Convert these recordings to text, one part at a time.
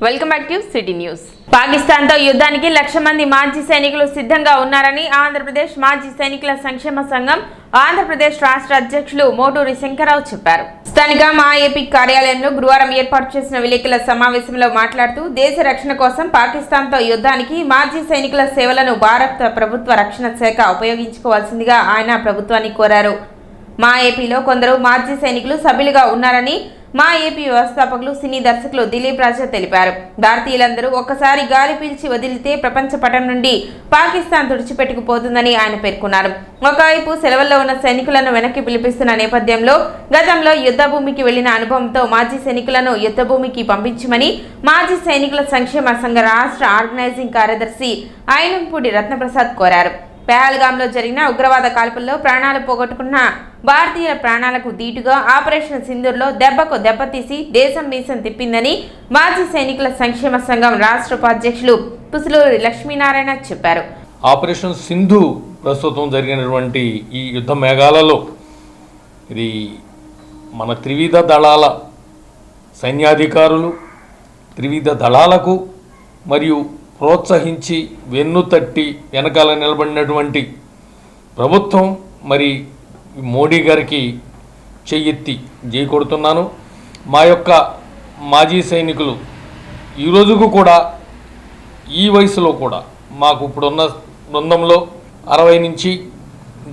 Welcome back to city news. పాకిస్తాన్తో యుద్ధానికి 1,00,000 మంది మాజీ సైనికులు సిద్ధంగా ఉన్నారని ఆంధ్రప్రదేశ్ మాజీ సైనికుల సంక్షేమ సంఘం ఆంధ్రప్రదేశ్ రాష్ట్ర అధ్యక్షులు మోటూరి శంకర్రావు చెప్పారు. స్థానిక మా ఏపీ కార్యాలయంలో గురువారం ఏర్పాటు చేసిన విలేకరుల సమావేశంలో మాట్లాడుతూ దేశ రక్షణ కోసం పాకిస్తాన్తో యుద్ధానికి మాజీ సైనికుల సేవలను భారత ప్రభుత్వ రక్షణ శాఖ ఉపయోగించుకోవాల్సిందిగా ఆయన ప్రభుత్వాన్ని కోరారు. మా ఏపీలో కొందరు మాజీ సైనికులు సభ్యులుగా ఉన్నారని మా ఏపీ వ్యవస్థాపకులు సినీ దర్శకులు దిలీప్ రాజా తెలిపారు. భారతీయులందరూ ఒక్కసారి గాలి పీల్చి వదిలితే ప్రపంచ పటం నుండి పాకిస్తాన్ తుడిచిపెట్టుకుపోతుందని ఆయన పేర్కొన్నారు. ఒకవైపు సెలవుల్లో ఉన్న సైనికులను వెనక్కి పిలిపిస్తున్న నేపథ్యంలో గతంలో యుద్ధభూమికి వెళ్లిన అనుభవంతో మాజీ సైనికులను యుద్ధభూమికి పంపించమని మాజీ సైనికుల సంక్షేమ సంఘ రాష్ట్ర ఆర్గనైజింగ్ కార్యదర్శి ఐనంపూడి రత్నప్రసాద్ కోరారు. పహల్గాంలో జరిగిన ఉగ్రవాద కాల్పుల్లో ప్రాణాలు పోగొట్టుకున్న భారతీయ ప్రాణాలకు దీటుగా ఆపరేషన్ సింధూర్లో దెబ్బకు దెబ్బతీసి దేశం మీసం తిప్పిందని మాజీ సైనికుల సంక్షేమ సంఘం రాష్ట్ర ఉపాధ్యక్షులు పుసులూరి లక్ష్మీనారాయణ చెప్పారు. ఆపరేషన్ సింధు ప్రస్తుతం జరిగినటువంటి ఈ యుద్ధ మేఘాలలో ఇది మన త్రివిధ దళాల సైన్యాధికారులు త్రివిధ దళాలకు మరియు ప్రోత్సహించి వెన్నుతట్టి వెనకాల నిలబడినటువంటి ప్రభుత్వం మరి మోడీ గారికి చెయ్యెత్తి జై కొడుతున్నాను. మా యొక్క మాజీ సైనికులు ఈ రోజుకు కూడా ఈ వయసులో కూడా మాకు ఇప్పుడున్న బృందంలో 60 నుంచి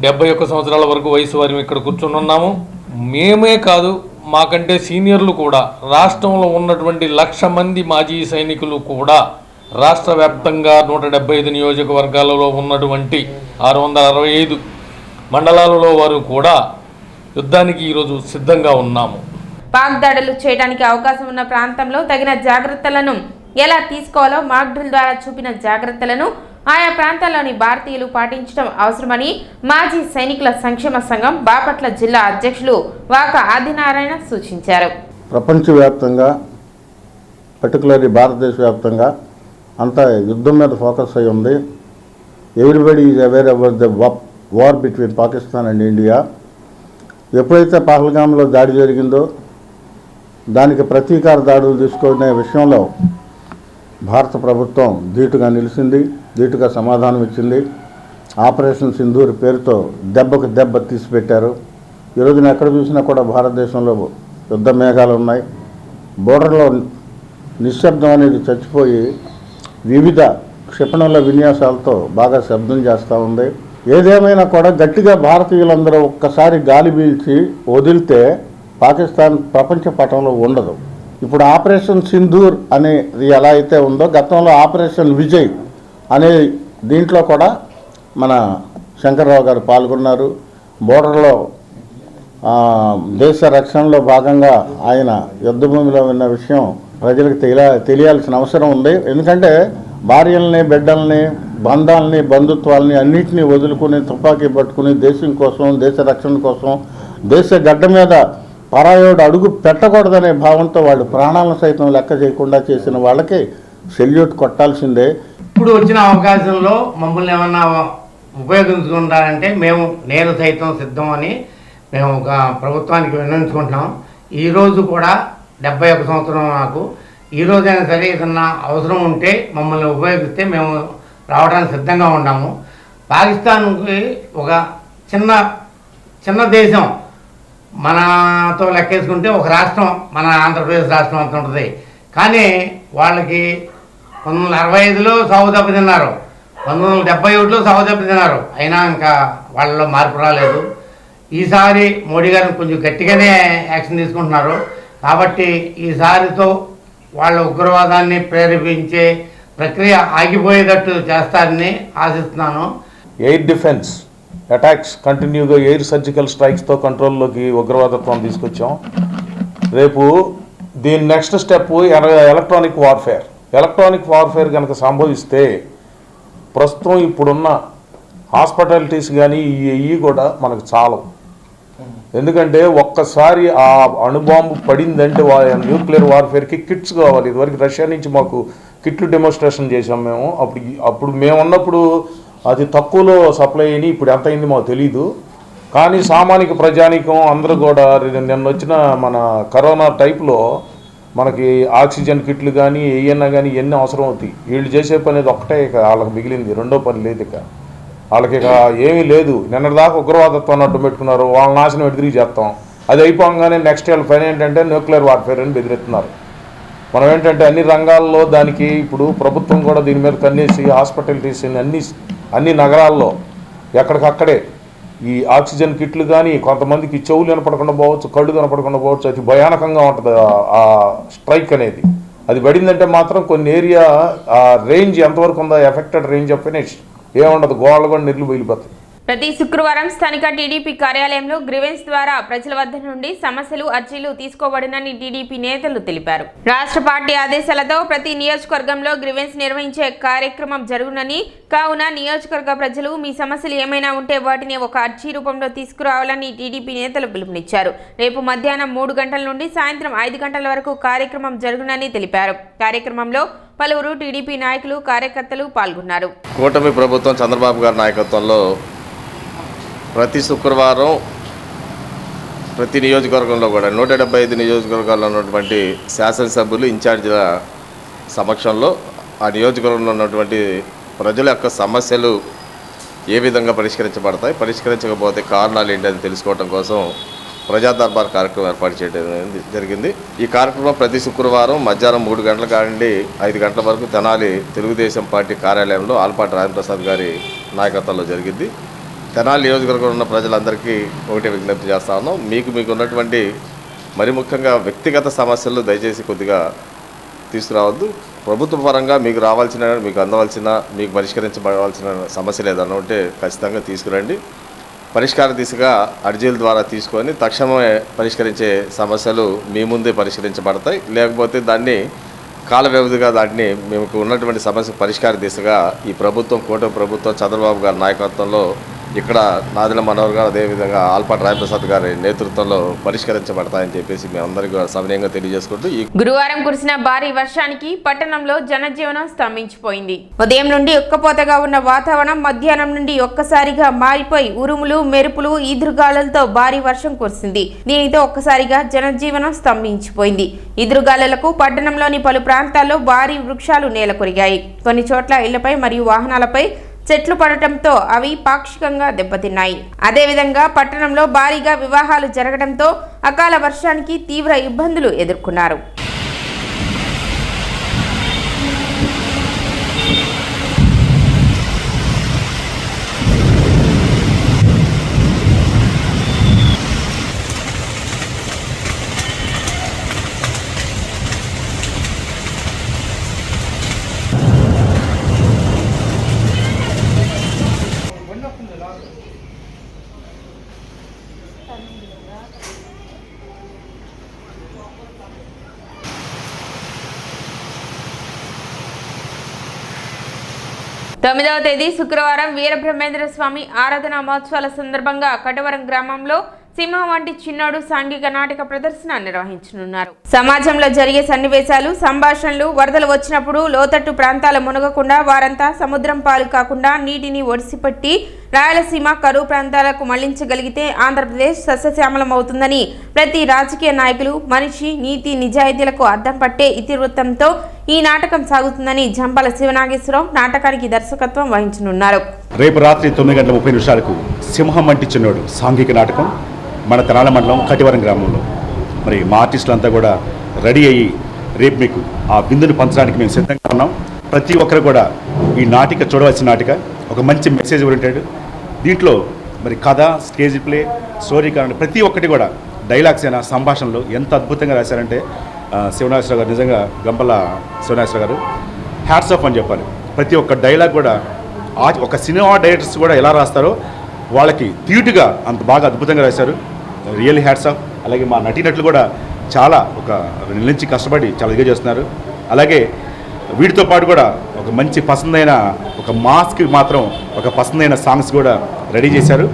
71 సంవత్సరాల వరకు వయసు వారి ఇక్కడ కూర్చుని ఉన్నాము. మేమే కాదు మాకంటే సీనియర్లు కూడా రాష్ట్రంలో ఉన్నటువంటి 1,00,000 మంది మాజీ సైనికులు కూడా రాష్ట్ర వ్యాప్తంగా 175 నియోజకవర్గాలలో ఉన్నటువంటి 665 మండలాలలో వారు కూడా యుద్ధానికి ఈరోజు సిద్ధంగా ఉన్నాము. పాక్ దాడులు చేయడానికి అవకాశం ఉన్న ప్రాంతంలో తగిన జాగ్రత్తలను ఎలా తీసుకోవాలో మాక్ డ్రిల్ ద్వారా చూపిన జాగ్రత్తలను ఆయా ప్రాంతాల్లోని భారతీయులు పాటించడం అవసరమని మాజీ సైనికుల సంక్షేమ సంఘం బాపట్ల జిల్లా అధ్యక్షులు వాక ఆదినారాయణ సూచించారు. ప్రపంచవ్యాప్తంగా పర్టికులర్లీ భారతదేశ వ్యాప్తంగా అంతా యుద్ధం మీద ఫోకస్ అయి ఉంది. Everybody is aware about the war between Pakistan and India. ఎప్పుడైతే పహల్గాంలో దాడి జరిగిందో దానికి ప్రతీకార దాడులు తీసుకునే విషయంలో భారత ప్రభుత్వం ధీటుగా నిలిచింది, ధీటుగా సమాధానం ఇచ్చింది. ఆపరేషన్ సింధూర్ పేరుతో దెబ్బకు దెబ్బ తీసిపెట్టారు. ఈరోజున ఎక్కడ చూసినా కూడా భారతదేశంలో యుద్ధ మేఘాలు ఉన్నాయి. బోర్డర్లో నిశ్శబ్దం అనేది చచ్చిపోయి వివిధ క్షిపణుల విన్యాసాలతో బాగా శబ్దం చేస్తూ ఉంది. ఏదేమైనా కూడా గట్టిగా భారతీయులందరూ ఒక్కసారి గాలి పీల్చి వదిలితే పాకిస్తాన్ ప్రపంచ పటంలో ఉండదు. ఇప్పుడు ఆపరేషన్ సింధూర్ అనేది ఎలా అయితే ఉందో గతంలో ఆపరేషన్ విజయ్ అనే దీంట్లో కూడా మన శంకర్రావు గారు పాల్గొన్నారు. బోర్డర్లో దేశ రక్షణలో భాగంగా ఆయన యుద్ధభూమిలో ఉన్న విషయం ప్రజలకు తెలియాల్సిన అవసరం ఉంది. ఎందుకంటే భార్యల్ని, బిడ్డల్ని, బంధాలని, బంధుత్వాలని అన్నింటినీ వదులుకుని తుపాకీ పట్టుకుని దేశం కోసం, దేశ రక్షణ కోసం, దేశ గడ్డ మీద పరాయోడు అడుగు పెట్టకూడదనే భావంతో వాళ్ళు ప్రాణాలను సైతం లెక్క చేయకుండా చేసిన వాళ్ళకి సెల్యూట్ కొట్టాల్సిందే. ఇప్పుడు వచ్చిన అవకాశంలో మమ్మల్ని ఏమన్నా ఉపయోగించుకుంటారంటే నేను సైతం సిద్ధం అని మేము ఒక ప్రభుత్వానికి విన్నవించుకుంటున్నాం. ఈరోజు కూడా 71 సంవత్సరం నాకు. ఈ రోజైనా సరే ఏదన్నా అవసరం ఉంటే మమ్మల్ని ఉపయోగిస్తే మేము రావడానికి సిద్ధంగా ఉన్నాము. పాకిస్తాన్కి ఒక చిన్న దేశం మనతో లెక్కేసుకుంటే ఒక రాష్ట్రం మన ఆంధ్రప్రదేశ్ రాష్ట్రం అంత ఉంటుంది. కానీ వాళ్ళకి 1965లో సాగు దెబ్బతిన్నారు, 1971లో సాగు దెబ్బతిన్నారు. అయినా ఇంకా వాళ్ళలో మార్పు రాలేదు. ఈసారి మోడీ గారు కొంచెం గట్టిగానే యాక్షన్ తీసుకుంటున్నారు. కాబట్టి ఈసారితో వాళ్ళ ఉగ్రవాదాన్ని ప్రేరేపించే ప్రక్రియ ఆగిపోయేటట్టు చేస్తారని ఆశిస్తున్నాను. ఎయిర్ డిఫెన్స్ అటాక్స్ కంటిన్యూగా ఎయిర్ సర్జికల్ స్ట్రైక్స్తో కంట్రోల్లోకి ఉగ్రవాదత్వం తీసుకొచ్చాం. రేపు దీని నెక్స్ట్ స్టెప్ ఎలక్ట్రానిక్ వార్ఫేర్ కనుక సంభవిస్తే ప్రస్తుతం ఇప్పుడున్న హాస్పిటాలిటీస్ కానీ ఇవి కూడా మనకు చాలవు. ఎందుకంటే ఒక్కసారి ఆ అణుబాంబు పడిందంటే న్యూక్లియర్ వార్ఫేర్కి కిట్స్ కావాలి. ఇదివరకు రష్యా నుంచి మాకు కిట్లు డెమోన్స్ట్రేషన్ చేసాం మేము. అప్పుడు మేము ఉన్నప్పుడు అది తక్కువలో సప్లై అయినాయి, ఇప్పుడు ఎంత అయింది మాకు తెలీదు. కానీ సామాన్య ప్రజానికం అందరూ కూడా నిన్న వచ్చిన మన కరోనా టైప్లో మనకి ఆక్సిజన్ కిట్లు కానీ ఏయన్నా కానీ ఇవన్నీ అవసరం అవుతాయి. వీళ్ళు చేసే పని అనేది ఒక్కటే, ఇక వాళ్ళకి మిగిలింది రెండో పని లేదు. ఇక వాళ్ళకి ఇక ఏమీ లేదు. నిన్నటిదాకా ఉగ్రవాదత్వం అన్నట్టు పెట్టుకున్నారు, వాళ్ళ నాశనం ఎదురు చేస్తాం. అది అయిపోగానే నెక్స్ట్ వాళ్ళ పని ఏంటంటే న్యూక్లియర్ వార్ఫేర్ అని బెదిరిస్తున్నారు. మనం ఏంటంటే అన్ని రంగాల్లో దానికి ఇప్పుడు ప్రభుత్వం కూడా దీని మీద కన్నేసి హాస్పిటల్టీస్ అన్ని నగరాల్లో ఎక్కడికక్కడే ఈ ఆక్సిజన్ కిట్లు కానీ, కొంతమందికి చెవులు కనపడకుండా పోవచ్చు, కళ్ళు కనపడకుండా పోవచ్చు. అతి భయానకంగా ఉంటుంది ఆ స్ట్రైక్ అనేది. అది పడిందంటే మాత్రం కొన్ని ఏరియా ఆ రేంజ్ ఎంతవరకు ఉందో, ఎఫెక్టెడ్ రేంజ్ ఆఫ్ ఫినిష్ ఏముండదు, గోడలు కూడా నీళ్లు బయలుపోతాయి. ప్రతి శుక్రవారం స్థానిక టీడీపీ కార్యాలయంలో గ్రీవెన్స్ ద్వారా ప్రజల వద్ద నుండి సమస్యలు, అర్జీలు తీసుకోబడినని టీడీపీ నేతలు తెలిపారు. రాష్ట్ర పార్టీ ఆదేశాలతో ప్రతి నియోజకవర్గంలో గ్రీవెన్స్ నిర్వహించే కార్యక్రమం జరుగునని, కావున నియోజకవర్గ ప్రజలు మీ సమస్యలు ఏమైనా ఉంటే వాటిని ఒక అర్జీ రూపంలో తీసుకురావాలని టీడీపీ నేతలు పిలుపునిచ్చారు. రేపు మధ్యాహ్నం 3 గంటల నుండి సాయంత్రం 5 గంటల వరకు కార్యక్రమం జరుగునని తెలిపారు. కార్యక్రమంలో పలువురు టీడీపీ నాయకులు, కార్యకర్తలు పాల్గొన్నారు. కూటమి ప్రభుత్వం చంద్రబాబు గారి నాయకత్వంలో ప్రతి శుక్రవారం ప్రతి నియోజకవర్గంలో కూడా 175 నియోజకవర్గాల్లో ఉన్నటువంటి శాసనసభ్యులు, ఇన్ఛార్జీల సమక్షంలో ఆ నియోజకవర్గంలో ఉన్నటువంటి ప్రజల యొక్క సమస్యలు ఏ విధంగా పరిష్కరించబడతాయి, పరిష్కరించకపోతే కారణాలు ఏంటని తెలుసుకోవడం కోసం ప్రజా దర్బార్ కార్యక్రమం ఏర్పాటు చేయడం జరిగింది. ఈ కార్యక్రమం ప్రతి శుక్రవారం మధ్యాహ్నం 3 గంటల కానిండి 5 గంటల వరకు తెనాలి తెలుగుదేశం పార్టీ కార్యాలయంలో ఆల్పాటి రాజప్రసాద్ గారి నాయకత్వంలో జరిగింది. తెనాలి నియోజకవర్గంలో ఉన్న ప్రజలందరికీ ఒకటే విజ్ఞప్తి చేస్తా ఉన్నాం, మీకు ఉన్నటువంటి మరి ముఖ్యంగా వ్యక్తిగత సమస్యలు దయచేసి కొద్దిగా తీసుకురావద్దు. ప్రభుత్వ పరంగా మీకు రావాల్సిన, మీకు అందవలసిన, మీకు పరిష్కరించబడవలసిన సమస్యలు ఏదైనా ఉంటే ఖచ్చితంగా తీసుకురండి. పరిష్కార దిశగా అర్జీల ద్వారా తీసుకొని తక్షణమే పరిష్కరించే సమస్యలు మీ ముందే పరిష్కరించబడతాయి. లేకపోతే దాన్ని కాల వ్యవధిగా దాన్ని మీకు ఉన్నటువంటి సమస్య పరిష్కార దిశగా ఈ ప్రభుత్వం, కూటమి ప్రభుత్వం చంద్రబాబు గారి నాయకత్వంలో ఇక్కడ నాదెళ్ల మనోహర్ గారు, అదేవిధంగా ఆల్పాటి రాజప్రసాద్ గారి నేతృత్వంలో పరిష్కరించబడతాయని చెప్పేసి మేము అందరికీ సవినయంగా తెలియజేసుకుంటూ, గురువారం కురిసిన భారీ వర్షానికి పట్టణంలో జనజీవనం స్తంభించిపోయింది. ఉదయం నుండి ఒక్కపోతగా ఉన్న వాతావరణం మధ్యాహ్నం నుండి ఒక్కసారిగా మారిపోయి ఉరుములు, మెరుపులు, ఈదురుగాలులతో భారీ వర్షం కురిసింది. దీనితో ఒక్కసారిగా జనజీవనం స్తంభించిపోయింది. ఈదురుగాలులకు పట్టణంలోని పలు ప్రాంతాల్లో భారీ వృక్షాలు నేలకొరిగాయి. కొన్ని చోట్ల ఇళ్లపై మరియు వాహనాలపై చెట్లు పడటంతో అవి పాక్షికంగా దెబ్బతిన్నాయి. అదేవిధంగా పట్టణంలో భారీగా వివాహాలు జరగడంతో అకాల వర్షానికి తీవ్ర ఇబ్బందులు ఎదుర్కొన్నారు. తొమ్మిదవ తేదీ శుక్రవారం వీరబ్రహ్మేంద్ర స్వామి ఆరాధన మహోత్సవాల సందర్భంగా కటవరం గ్రామంలో సింహం వంటి చిన్నోడు సాంఘిక నాటక ప్రదర్శన నిర్వహించనున్నారు. సమాజంలో జరిగే సన్నివేశాలు, సంభాషణలు, వరదలు వచ్చినప్పుడు లోతట్టు ప్రాంతాల మునగకుండా వారంతా సముద్రం పాలు కాకుండా నీటిని ఒడిసిపట్టి రాయలసీమ, కరువు ప్రాంతాలకు మళ్లించగలిగితే ఆంధ్రప్రదేశ్ సస్యశ్యామలమవుతుందని ప్రతి రాజకీయ నాయకులు, మనిషి నీతి నిజాయితీలకు అద్దం పట్టే ఇతివృత్తంతో ఈ నాటకం సాగుతుందని జంపాల శివనాగేశ్వరరావు నాటకానికి దర్శకత్వం వహించనున్నారు. రేపు రాత్రి 9:30 సింహం వంటి చిన్నోడు సాంఘిక నాటకం మన తెనాలి మండలం కటివరం గ్రామంలో. మరి మా ఆర్టిస్టులంతా కూడా రెడీ అయ్యి రేపు మీకు ఆ విందును పంచడానికి మేము సిద్ధంగా ఉన్నాం. ప్రతి ఒక్కరు కూడా ఈ నాటిక చూడవలసిన నాటిక, ఒక మంచి మెసేజ్ ఓరియంటెడ్. దీంట్లో మరి కథ, స్టేజ్ ప్లే, స్టోరీ కానీ ప్రతి ఒక్కటి కూడా డైలాగ్స్ అయినా సంభాషణలు ఎంత అద్భుతంగా రాశారంటే శివనాగేశ్వరరావు గారు, నిజంగా గంపల శివనాగేశ్వరరావు గారు హ్యాట్స్ ఆఫ్ అని చెప్పాలి. ప్రతి ఒక్క డైలాగ్ కూడా ఒక సినిమా డైరెక్టర్స్ కూడా ఎలా రాస్తారో వాళ్ళకి తీటుగా అంత బాగా అద్భుతంగా రాశారు. Really hats off. అలాగే మా నటీనటులు కూడా చాలా ఒక నుంచి కష్టపడి చాలా ఇదిగా చేస్తున్నారు. అలాగే వీటితో పాటు కూడా ఒక మంచి పసందైన ఒక మాస్కి మాత్రం ఒక పసందైన సాంగ్స్ కూడా రెడీ చేశారు.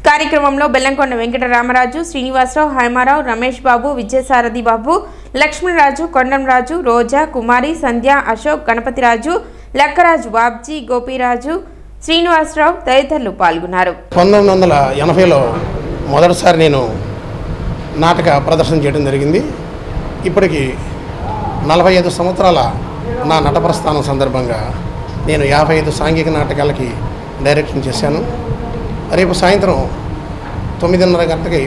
కార్యక్రమంలో బెల్లంకొండ వెంకటరామరాజు, శ్రీనివాసరావు, హైమారావు, రమేష్ బాబు, విజయసారథి బాబు, లక్ష్మణరాజు, కొండంరాజు, రోజా, కుమారి, సంధ్య, అశోక్, గణపతిరాజు, లక్కరాజు, బాబ్జీ, గోపీరాజు, శ్రీనివాసరావు తదితరులు పాల్గొన్నారు. 1980లో మొదటిసారి నేను నాటక ప్రదర్శన చేయడం జరిగింది. ఇప్పటికి 45 సంవత్సరాల నా నట ప్రస్థానం సందర్భంగా నేను 55 సాంఘిక నాటకాలకి డైరెక్షన్ చేశాను. రేపు సాయంత్రం 9:30 గంటలకి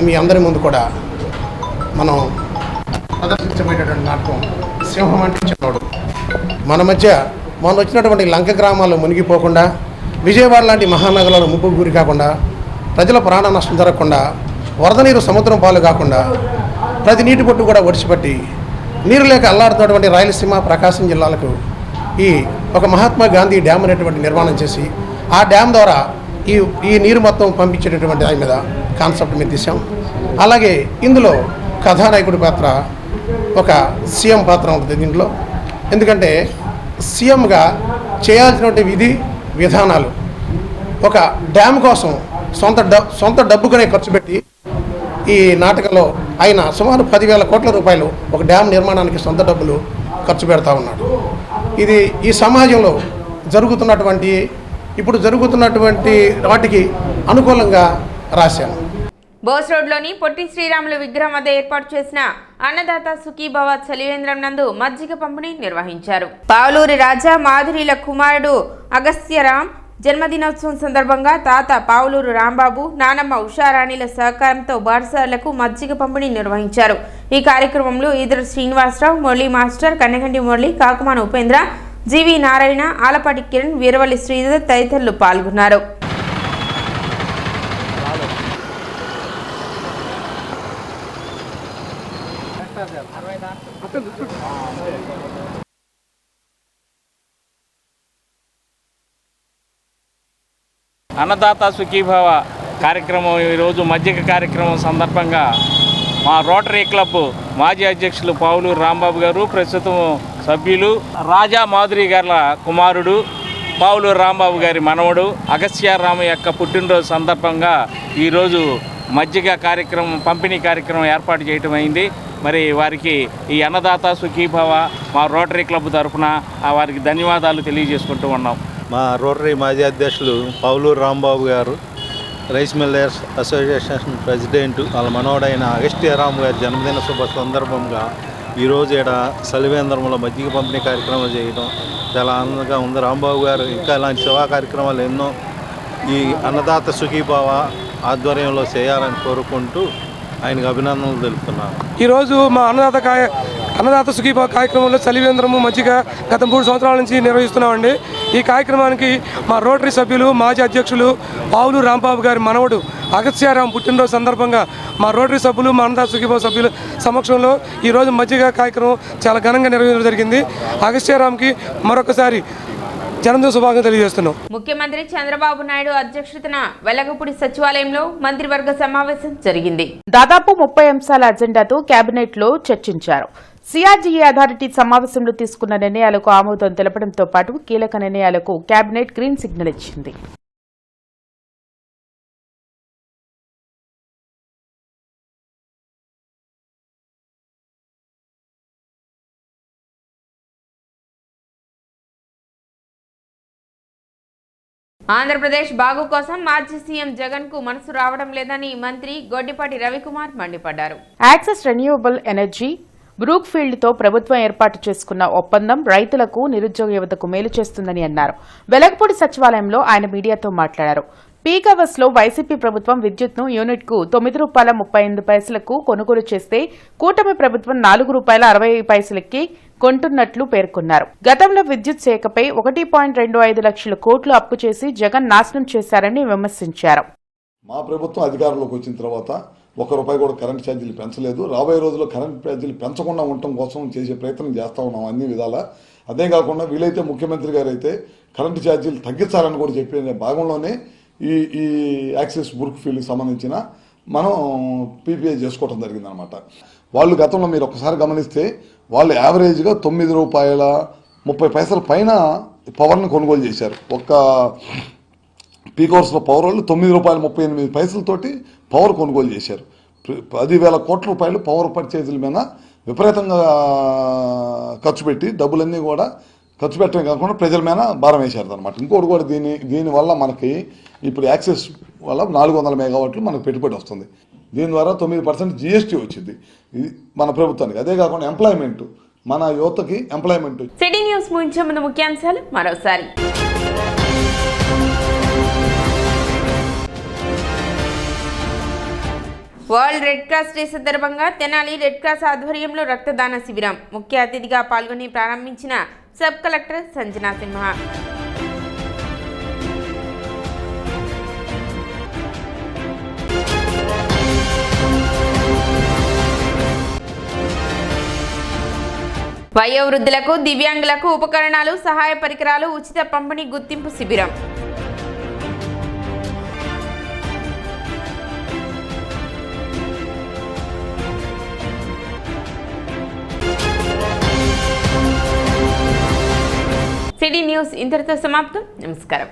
మీ అందరి ముందు కూడా మనం ప్రదర్శించబోయేటటువంటి నాటకం సింహం అంటే చిన్నోడు. మన మధ్య మొన్న వచ్చినటువంటి లంక గ్రామాల్లో మునిగిపోకుండా, విజయవాడ లాంటి మహానగరాలు ముప్పుకు గురి కాకుండా, ప్రజల ప్రాణ నష్టం జరగకుండా, వరద నీరు సముద్రం పాలు కాకుండా, ప్రతి నీటి పొట్టు కూడా ఒడిచిపట్టి నీరు లేక అల్లాడుతున్నటువంటి రాయలసీమ, ప్రకాశం జిల్లాలకు ఒక మహాత్మా గాంధీ డ్యామ్ అనేటువంటి నిర్మాణం చేసి, ఆ డ్యామ్ ద్వారా ఈ నీరు మొత్తం పంపించేటటువంటి దాని మీద కాన్సెప్ట్ మీద తీసాం. అలాగే ఇందులో కథానాయకుడి పాత్ర ఒక సీఎం పాత్ర ఉంటుంది దీంట్లో. ఎందుకంటే సీఎంగా చేయాల్సినటువంటి విధానాలు ఒక డ్యామ్ కోసం సొంత డబ్బుగానే ఖర్చు పెట్టి ఈ నాటకంలో ఆయన సుమారు 10,000 కోట్ల రూపాయలు ఒక డ్యామ్ నిర్మాణానికి సొంత డబ్బులు ఖర్చు పెడతా ఉన్నాడు. ఇది ఈ సమాజంలో ఇప్పుడు జరుగుతున్నటువంటి వాటికి అనుకూలంగా రాశాను. బోస్ రోడ్లోని పొట్టి శ్రీరాములు విగ్రహం వద్ద ఏర్పాటు చేసిన అన్నదాత సుఖీభవ చలివేంద్రం నందు మజ్జిగ పంపిణీ నిర్వహించారు. పావులూరి రాజా మాధురిల కుమారుడు అగస్త్యరాం జన్మదినోత్సవం సందర్భంగా తాత పావులూరు రాంబాబు, నానమ్మ ఉషారాణిల సహకారంతో బాటసారులకు మజ్జిగ పంపిణీ నిర్వహించారు. ఈ కార్యక్రమంలో ఈదరు శ్రీనివాసరావు, మురళీ మాస్టర్, కన్నగంటి మురళి, కాకుమాన ఉపేంద్ర, జీవి నారాయణ, ఆలపాటి కిరణ్, వీరవల్లి శ్రీధర్ తదితరులు పాల్గొన్నారు. అన్నదాత సుఖీభావ కార్యక్రమం ఈరోజు మజ్జిగ కార్యక్రమం సందర్భంగా మా రోటరీ క్లబ్ మాజీ అధ్యక్షులు పావులూరు రాంబాబు గారు, ప్రస్తుతం సభ్యులు రాజా మాధురి గారి కుమారుడు పావులూరు రాంబాబు గారి మనవడు అగస్త్యారామ యొక్క పుట్టినరోజు సందర్భంగా ఈరోజు మజ్జిగ కార్యక్రమం పంపిణీ కార్యక్రమం ఏర్పాటు చేయటం అయింది. మరి వారికి ఈ అన్నదాత సుఖీభావ మా రోటరీ క్లబ్ తరఫున వారికి ధన్యవాదాలు తెలియజేసుకుంటూ ఉన్నాం. మా రోటరీ మాజీ అధ్యక్షులు పావులూరు రాంబాబు గారు, రైస్ మిల్లర్స్ అసోసియేషన్ ప్రెసిడెంట్, వాళ్ళ మనవడైన అగస్త్యారాం గారి జన్మదిన శుభ సందర్భంగా ఈరోజు ఇక్కడ సలివేంద్రంలో మజ్జిగ పంపిణీ కార్యక్రమాలు చేయడం చాలా ఆనందంగా ఉంది. రాంబాబు గారు ఇంకా ఇలాంటి సేవా కార్యక్రమాలు ఎన్నో ఈ అన్నదాత సుఖీభావ ఆధ్వర్యంలో చేయాలని కోరుకుంటూ ఆయనకు అభినందనలు తెలుపుతున్నాను. ఈరోజు మా అన్నదాత సుఖీభావ కార్యక్రమంలో చలివేంద్రము మజ్జిగ గత 3 సంవత్సరాల నుంచి నిర్వహిస్తున్నామండి. ఈ కార్యక్రమానికి మా రోటరీ సభ్యులు మాజీ అధ్యక్షులు పావులూరు రాంబాబు గారి మనవడు అగస్త్యారాం పుట్టినరోజు సందర్భంగా మా రోటరీ సభ్యులు, మా అన్నదాత సుఖీభావ సభ్యుల సమక్షంలో ఈరోజు మజ్జిగ కార్యక్రమం చాలా ఘనంగా నిర్వహించడం జరిగింది. అగస్త్యారాంకి మరొకసారి జన్మదిన శుభాకాంక్షలు తెలియజేస్తున్నాం. ముఖ్యమంత్రి చంద్రబాబు నాయుడు అధ్యక్షతన వెలగపూడి సచివాలయంలో మంత్రివర్గ సమావేశం జరిగింది. దాదాపు 30 అంశాల అజెండాతో కేబినెట్ లో చర్చించారు. సిఆర్డీఏ అథారిటీ సమావేశంలో తీసుకున్న నిర్ణయాలకు ఆమోదం తెలపడంతో పాటు కీలక నిర్ణయాలకు కేబినెట్ గ్రీన్ సిగ్నల్ ఇచ్చింది. ఆంధ్రప్రదేశ్ బాగు కోసం మాజీ సీఎం జగన్ కు మనసు రావడం లేదని మంత్రి గొడ్డిపాటి రవికుమార్ మండిపడ్డారు. యాక్సెస్ రెన్యూవబుల్ ఎనర్జీ బ్రూక్ఫీల్డ్ తో ప్రభుత్వం ఏర్పాటు చేసుకున్న ఒప్పందం రైతులకు, నిరుద్యోగ యువతకు మేలు చేస్తుందని అన్నారు. వెలగపూడి సచివాలయంలో ఆయన మీడియాతో మాట్లాడారు. పీక్ అవర్స్ లో వైసీపీ ప్రభుత్వం విద్యుత్ను యూనిట్ కు ₹9.38 కొనుగోలు చేస్తే కూటమి ప్రభుత్వం ₹4.60 కొంటున్నట్లు పేర్కొన్నారు. గతంలో విద్యుత్ శాఖపై 1.25 లక్షల కోట్లు అప్పు చేసి జగన్ నాశనం చేశారని విమర్శించారు. మా ప్రభుత్వం అధికారంలోకి వచ్చిన తర్వాత ₹1 కూడా కరెంట్ ఛార్జీలు పెంచలేదు. రాబోయే రోజుల్లో కరెంట్ ఛార్జీలు పెంచకుండా ఉండటం కోసం చేసే ప్రయత్నం చేస్తూ ఉన్నాం అన్ని విధాలా. అదే కాకుండా వీలైతే ముఖ్యమంత్రి గారు అయితే కరెంటు ఛార్జీలు తగ్గించాలని కూడా చెప్పిన భాగంలోనే ఈ యాక్సిస్ బ్రూక్ఫీల్డ్కి సంబంధించిన మనం పీపీఐ చేసుకోవడం జరిగిందనమాట. వాళ్ళు గతంలో మీరు ఒకసారి గమనిస్తే వాళ్ళు యావరేజ్గా ₹9.30 పైన పవర్ని కొనుగోలు చేశారు. ఒక్క పీక్ అవర్స్లో పవర్ వాళ్ళు ₹9.38 పవర్ కొనుగోలు చేశారు. 10,000 కోట్ల రూపాయలు పవర్ పర్చేజీల మీద విపరీతంగా ఖర్చు పెట్టి డబ్బులన్నీ కూడా ఖర్చు పెట్టడమే కాకుండా ప్రజల మీద భారం వేశారు అనమాట. ఇంకోటి కూడా దీనివల్ల మనకి ఇప్పుడు యాక్సెస్ వల్ల 400 మెగావాట్లు మనకు పెట్టుబడి వస్తుంది. దీని ద్వారా 9% GST వచ్చింది ఇది మన ప్రభుత్వానికి. అదే కాకుండా ఎంప్లాయ్మెంట్, మన యువతకి ఎంప్లాయ్మెంట్. సిటీ న్యూస్ ముగించే ముందు ముఖ్యాంశాలు మరోసారి. వరల్డ్ రెడ్ క్రాస్ డే సందర్భంగా తెనాలి రెడ్ క్రాస్ ఆధ్వర్యంలో రక్తదాన శిబిరం. ముఖ్య అతిథిగా పాల్గొని ప్రారంభించిన సబ్ కలెక్టర్ సంజనా సింహ. వయోవృద్ధులకు, దివ్యాంగులకు ఉపకరణాలు, సహాయ పరికరాలు ఉచిత పంపిణీ గుర్తింపు శిబిరం. సిటీ న్యూస్ ఇంతటితో సమాప్తం. నమస్కారం.